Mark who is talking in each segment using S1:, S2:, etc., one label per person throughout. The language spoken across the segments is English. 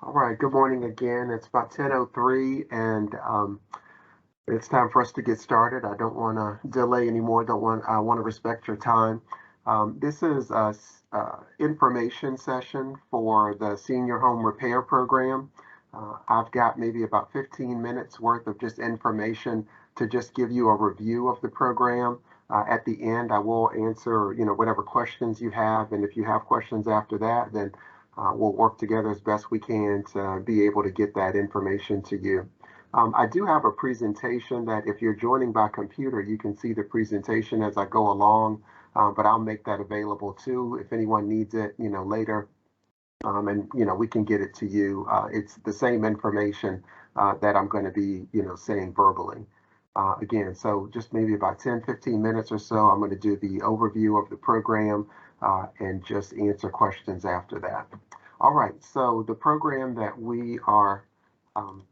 S1: All right, good morning again. It's about 10:03 and it's time for us to get started. I don't want to delay anymore. I want to respect your time. This is a information session for the Senior Home Repair Program. I've got maybe about 15 minutes worth of just information to just give you a review of the program. At the end, I will answer, whatever questions you have, and if you have questions after that, then we'll work together as best we can to be able to get that information to you. I do have a presentation that if you're joining by computer, you can see the presentation as I go along, but I'll make that available too if anyone needs it, later. And, we can get it to you. It's the same information that I'm going to be, saying verbally. Again, so just maybe about 10, 15 minutes or so, I'm going to do the overview of the program and just answer questions after that. All right, so the program that we are um,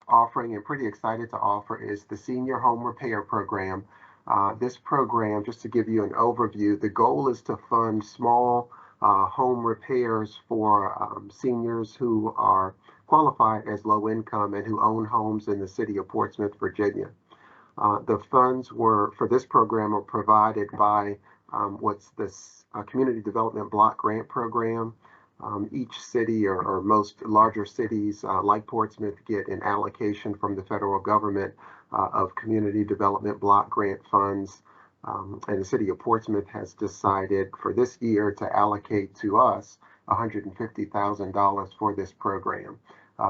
S1: offering and pretty excited to offer is the Senior Home Repair Program. This program, just to give you an overview, the goal is to fund small home repairs for seniors who are qualified as low income and who own homes in the city of Portsmouth, Virginia. The funds for this program are provided by what's this Community Development Block Grant Program. Each city or most larger cities like Portsmouth get an allocation from the federal government of community development block grant funds. And the city of Portsmouth has decided for this year to allocate to us $150,000 for this program.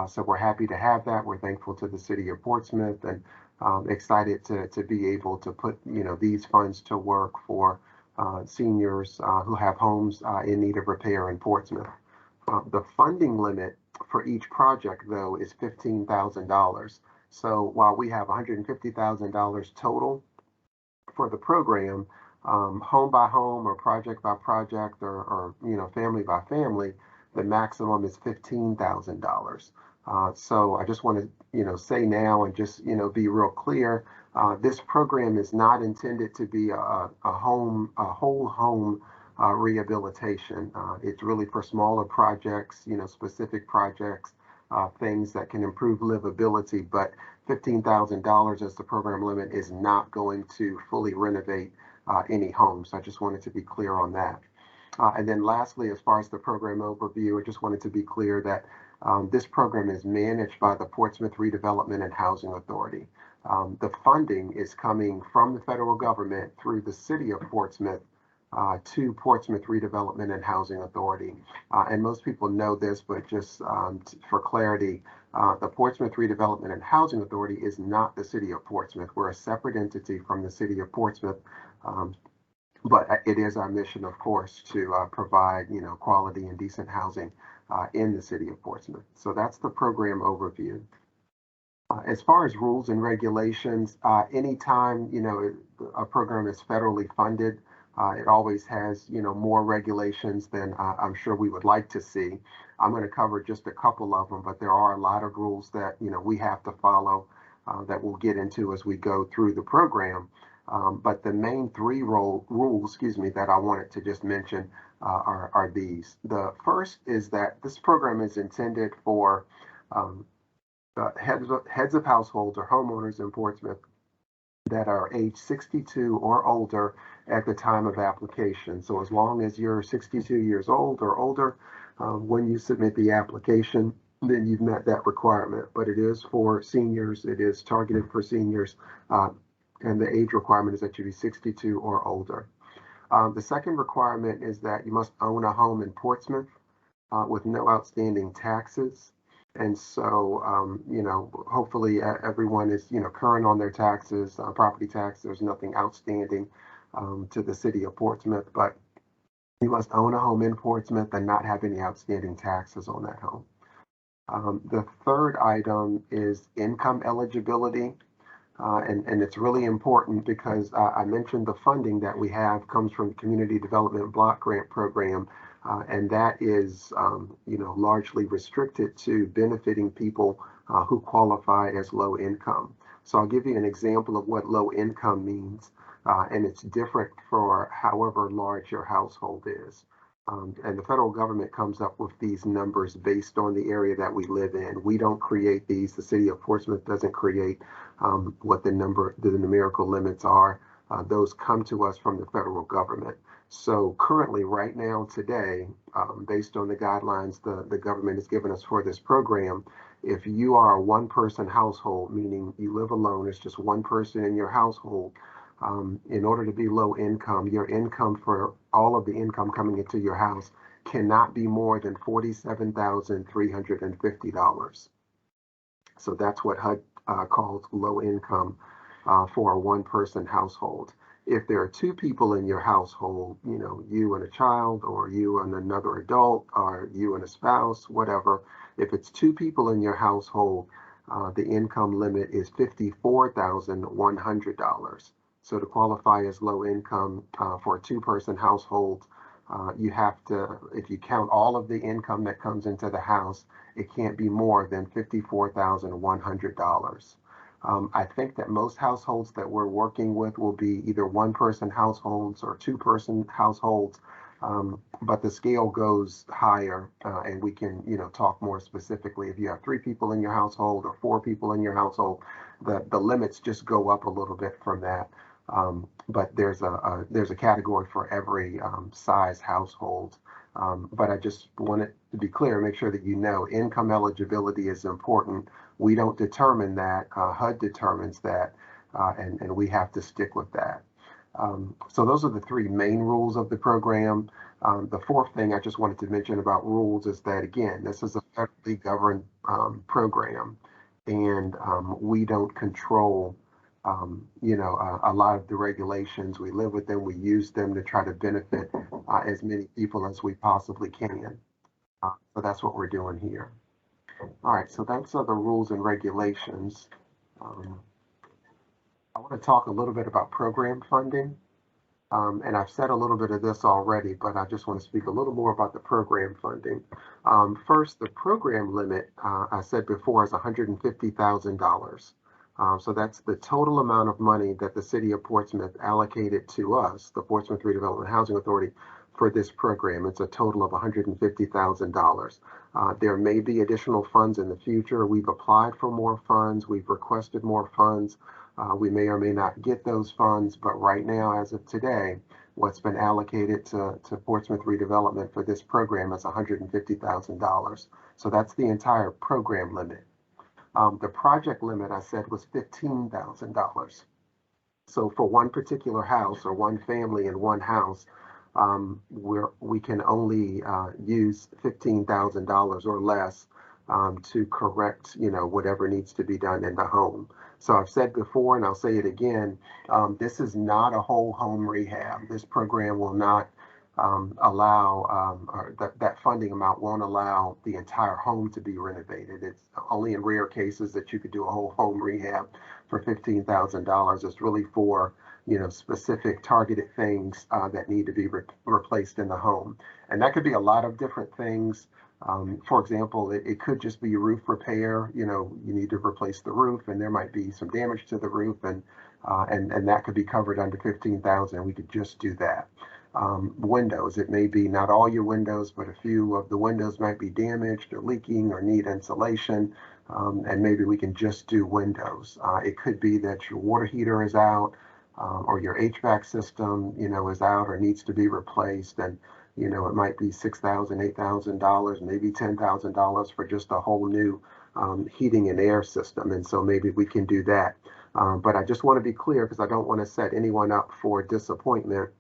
S1: So we're happy to have that. We're thankful to the city of Portsmouth and excited to be able to put these funds to work for seniors who have homes in need of repair in Portsmouth. The funding limit for each project, though, is $15,000. So while we have $150,000 total for the program, home by home or project by project or family by family, the maximum is $15,000. So I just want to say now and just be real clear. This program is not intended to be a whole home rehabilitation. It's really for smaller projects, specific projects, things that can improve livability. But $15,000 as the program limit is not going to fully renovate any homes. So I just wanted to be clear on that. And then lastly, as far as the program overview, I just wanted to be clear that this program is managed by the Portsmouth Redevelopment and Housing Authority. The funding is coming from the federal government through the city of Portsmouth to Portsmouth Redevelopment and Housing Authority. And most people know this, but just for clarity, the Portsmouth Redevelopment and Housing Authority is not the city of Portsmouth. We're a separate entity from the city of Portsmouth. But it is our mission, of course, to provide, quality and decent housing in the city of Portsmouth. So that's the program overview. As far as rules and regulations, anytime, a program is federally funded, it always has, more regulations than I'm sure we would like to see. I'm going to cover just a couple of them, but there are a lot of rules that, we have to follow that we'll get into as we go through the program. But the main three rules, that I wanted to just mention are these. The first is that this program is intended for heads of households or homeowners in Portsmouth that are age 62 or older at the time of application. So as long as you're 62 years old or older when you submit the application, then you've met that requirement. But it is for seniors. It is targeted for seniors. And the age requirement is that you be 62 or older. The second requirement is that you must own a home in Portsmouth with no outstanding taxes. And so, hopefully everyone is, current on their taxes, property tax. There's nothing outstanding to the city of Portsmouth, but you must own a home in Portsmouth and not have any outstanding taxes on that home. The third item is income eligibility. And it's really important because I mentioned the funding that we have comes from the Community Development Block Grant Program, and that is, largely restricted to benefiting people who qualify as low income. So I'll give you an example of what low income means, and it's different for however large your household is. And the federal government comes up with these numbers based on the area that we live in. We don't create these. The city of Portsmouth doesn't create what the numerical limits are. Those come to us from the federal government. So currently, right now, today, based on the guidelines the government has given us for this program, if you are a one-person household, meaning you live alone, it's just one person in your household, in order to be low income, your income for all of the income coming into your house cannot be more than $47,350. So that's what HUD calls low income for a one person household. If there are two people in your household, you and a child, or you and another adult, or you and a spouse, whatever, if it's two people in your household, the income limit is $54,100. So to qualify as low income for a two-person household, you have to, if you count all of the income that comes into the house, it can't be more than $54,100. I think that most households that we're working with will be either one-person households or two-person households, but the scale goes higher, and we can, talk more specifically. If you have three people in your household or four people in your household, the limits just go up a little bit from that. But there's a category for every size household. But I just want it to be clear, make sure that income eligibility is important. We don't determine that, HUD determines that, and we have to stick with that. So those are the three main rules of the program. The fourth thing I just wanted to mention about rules is that, again, this is a federally governed program, and we don't control a lot of the regulations. We live with them, we use them to try to benefit as many people as we possibly can. So that's what we're doing here. All right, so that's the rules and regulations. I want to talk a little bit about program funding. And I've said a little bit of this already, but I just want to speak a little more about the program funding. First, the program limit, I said before, is $150,000. So that's the total amount of money that the city of Portsmouth allocated to us, the Portsmouth Redevelopment Housing Authority, for this program. It's a total of $150,000. There may be additional funds in the future. We've applied for more funds. We've requested more funds. We may or may not get those funds, but right now, as of today, what's been allocated to Portsmouth Redevelopment for this program is $150,000. So that's the entire program limit. The project limit, I said, was $15,000. So for one particular house or one family in one house, we can only use $15,000 or less to correct, whatever needs to be done in the home. So I've said before, and I'll say it again, this is not a whole home rehab. This program will not allow, or that funding amount won't allow the entire home to be renovated. It's only in rare cases that you could do a whole home rehab for $15,000. It's really for, specific targeted things that need to be replaced in the home. And that could be a lot of different things. For example, it could just be roof repair. You need to replace the roof, and there might be some damage to the roof, and that could be covered under $15,000. We could just do that. Windows, it may be not all your windows, but a few of the windows might be damaged or leaking or need insulation, and maybe we can just do windows. It could be that your water heater is out, or your HVAC system, is out or needs to be replaced, and it might be $6,000, $8,000, maybe $10,000 for just a whole new heating and air system. And so maybe we can do that. But I just want to be clear, because I don't want to set anyone up for disappointment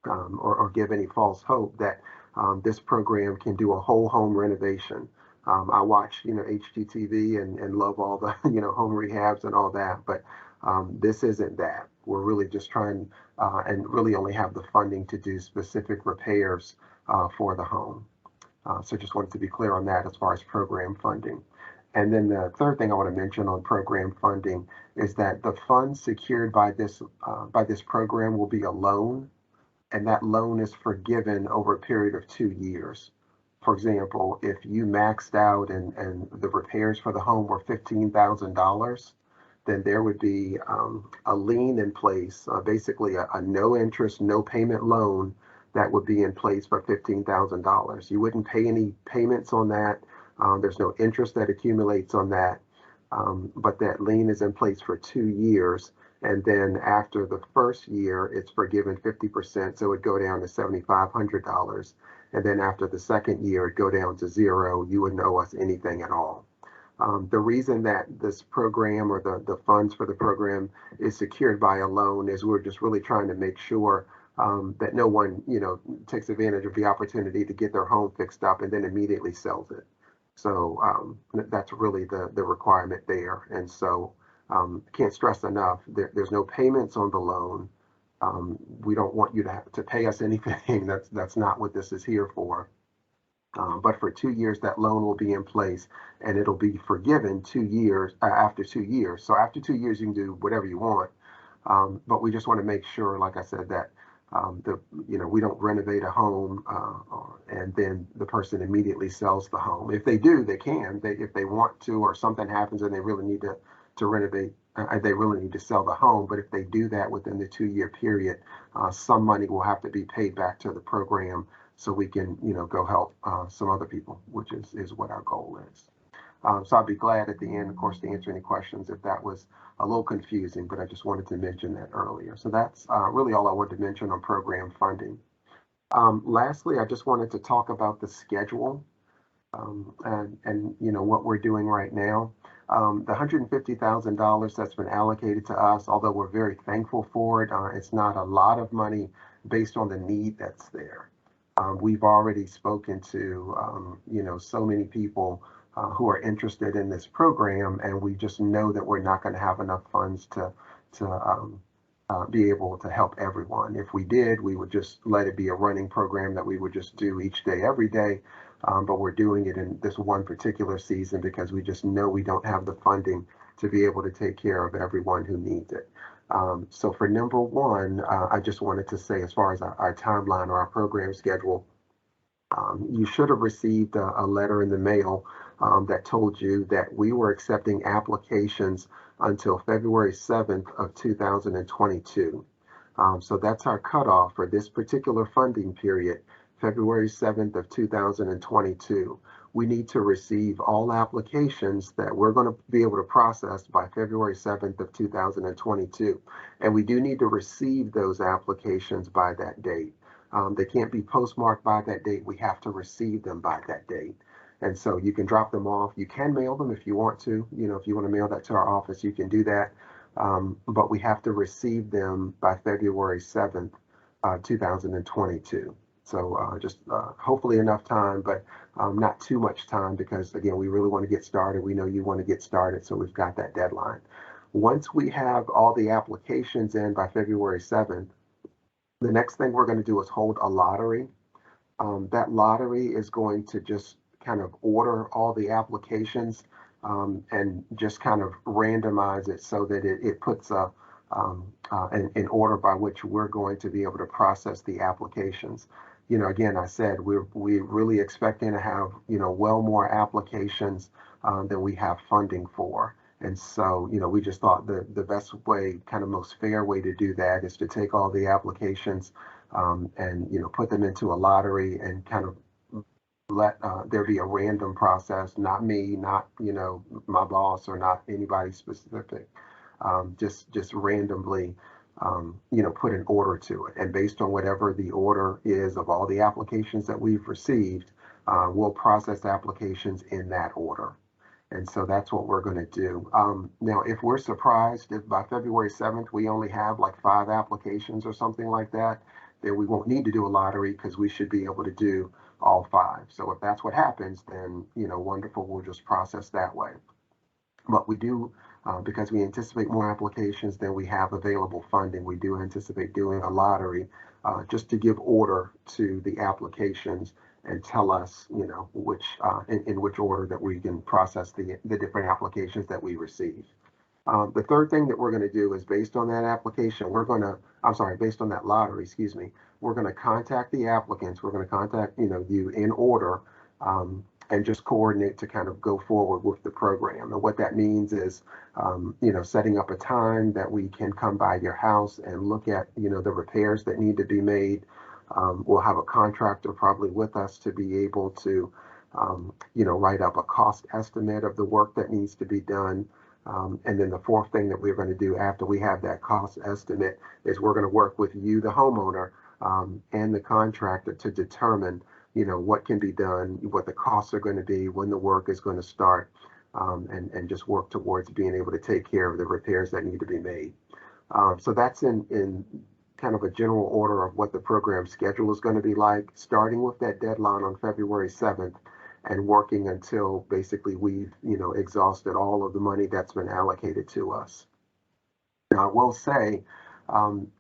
S1: or give any false hope that this program can do a whole home renovation. I watch, HGTV and love all the, home rehabs and all that, but this isn't that. We're really just trying and really only have the funding to do specific repairs for the home. So just wanted to be clear on that as far as program funding. And then the third thing I want to mention on program funding is that the funds secured by this program will be a loan, and that loan is forgiven over a period of 2 years. For example, if you maxed out and the repairs for the home were $15,000, then there would be a lien in place, basically a no interest, no payment loan that would be in place for $15,000. You wouldn't pay any payments on that. There's no interest that accumulates on that. But that lien is in place for 2 years. And then after the first year, it's forgiven 50%. So it would go down to $7,500. And then after the second year, it'd go down to zero. You wouldn't owe us anything at all. The reason that this program or the funds for the program is secured by a loan is we're just really trying to make sure that no one, takes advantage of the opportunity to get their home fixed up and then immediately sells it. So that's really the requirement there. And so can't stress enough, there's no payments on the loan. We don't want you to have to pay us anything. That's not what this is here for. But for 2 years, that loan will be in place and it'll be forgiven 2 years after 2 years. So after 2 years, you can do whatever you want. But we just want to make sure, like I said, that we don't renovate a home and then the person immediately sells the home. If they do, they can. If they want to, or something happens and they really need to renovate, they really need to sell the home. But if they do that within the 2-year period, some money will have to be paid back to the program so we can, go help some other people, which is what our goal is. So I'll be glad at the end, of course, to answer any questions if that was a little confusing, but I just wanted to mention that earlier. So that's really all I wanted to mention on program funding. Lastly, I just wanted to talk about the schedule and what we're doing right now. The $150,000 that's been allocated to us, although we're very thankful for it, it's not a lot of money based on the need that's there. We've already spoken to, so many people who are interested in this program, and we just know that we're not going to have enough funds to be able to help everyone. If we did, we would just let it be a running program that we would just do each day, every day. But we're doing it in this one particular season because we just know we don't have the funding to be able to take care of everyone who needs it. So for number one, I just wanted to say, as far as our timeline or our program schedule, you should have received a letter in the mail that told you that we were accepting applications until February 7th of 2022. So that's our cutoff for this particular funding period, February 7th of 2022. We need to receive all applications that we're going to be able to process by February 7th of 2022. And we do need to receive those applications by that date. They can't be postmarked by that date. We have to receive them by that date. And so you can drop them off. You can mail them if you want to. If you want to mail that to our office, you can do that. But we have to receive them by February 7th, 2022. So just hopefully enough time, but not too much time because, again, we really want to get started. We know you want to get started, so we've got that deadline. Once we have all the applications in by February 7th, the next thing we're going to do is hold a lottery. That lottery is going to just kind of order all the applications and just kind of randomize it so that it puts an order by which we're going to be able to process the applications. Again, I said we're really expecting to have well more applications than we have funding for. And so, we just thought the best way, kind of most fair way to do that is to take all the applications and, put them into a lottery and kind of let there be a random process, not me, not, my boss or not anybody specific, just randomly, put an order to it. And based on whatever the order is of all the applications that we've received, we'll process applications in that order. And so that's what we're going to do. Now, if we're surprised if by February 7th we only have like 5 applications or something like that, then we won't need to do a lottery because we should be able to do all 5. So if that's what happens, then, wonderful, we'll just process that way. But we do, because we anticipate more applications than we have available funding, we do anticipate doing a lottery just to give order to the applications and tell us, which in which order that we can process the different applications that we receive. The third thing that we're going to do is based on that application, based on that lottery, we're going to contact the applicants. We're going to contact, you in order and just coordinate to kind of go forward with the program. And what that means is, setting up a time that we can come by your house and look at, the repairs that need to be made, We'll have a contractor probably with us to be able to, write up a cost estimate of the work that needs to be done. And then the fourth thing that we're going to do after we have that cost estimate is we're going to work with you, the homeowner, and the contractor to determine, what can be done, what the costs are going to be, when the work is going to start, and just work towards being able to take care of the repairs that need to be made. So that's in kind of a general order of what the program schedule is going to be like, starting with that deadline on February 7th and working until basically we've, exhausted all of the money that's been allocated to us. Now, I will say,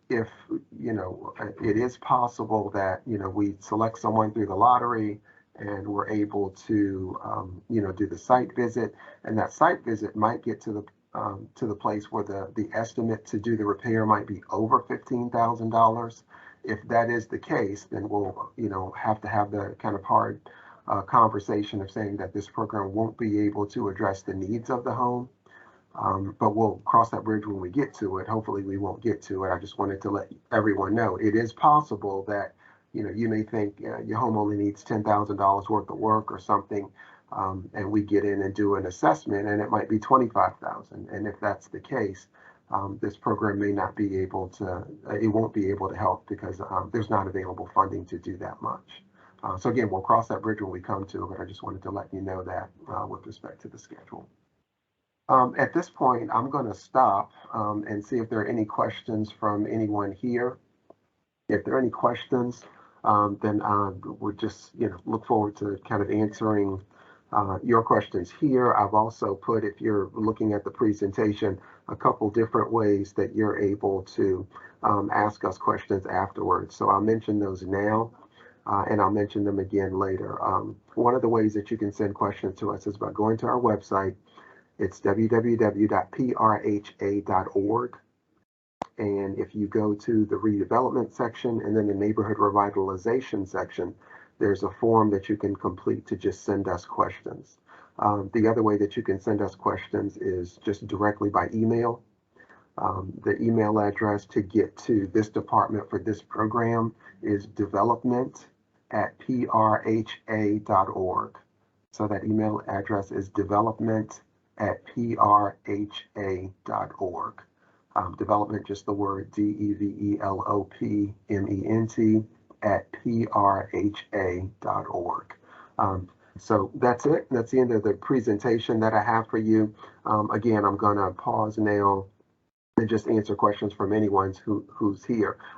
S1: if, it is possible that, we select someone through the lottery and we're able to, do the site visit, and that site visit might get to the place where the estimate to do the repair might be over $15,000. If that is the case, then we'll, have to have the kind of hard conversation of saying that this program won't be able to address the needs of the home. But we'll cross that bridge when we get to it. Hopefully we won't get to it. I just wanted to let everyone know it is possible that, you may think your home only needs $10,000 worth of work or something. And we get in and do an assessment and it might be 25,000. And if that's the case, this program may not be able to, it won't be able to help because there's not available funding to do that much. So again, we'll cross that bridge when we come to it, but I just wanted to let you know that with respect to the schedule. At this point, I'm going to stop and see if there are any questions from anyone here. If there are any questions, then we'll just look forward to kind of answering your questions here. I've also put, if you're looking at the presentation, a couple different ways that you're able to ask us questions afterwards. So I'll mention those now. And I'll mention them again later. One of the ways that you can send questions to us is by going to our website. It's www.prha.org. And if you go to the redevelopment section and then the neighborhood revitalization section, there's a form that you can complete to just send us questions. The other way that you can send us questions is just directly by email. The email address to get to this department for this program is development@prha.org. So that email address is development@prha.org. Development, just the word DEVELOPMENT @prha.org. So that's it. That's the end of the presentation that I have for you. Again, I'm going to pause now and just answer questions from anyone who's here.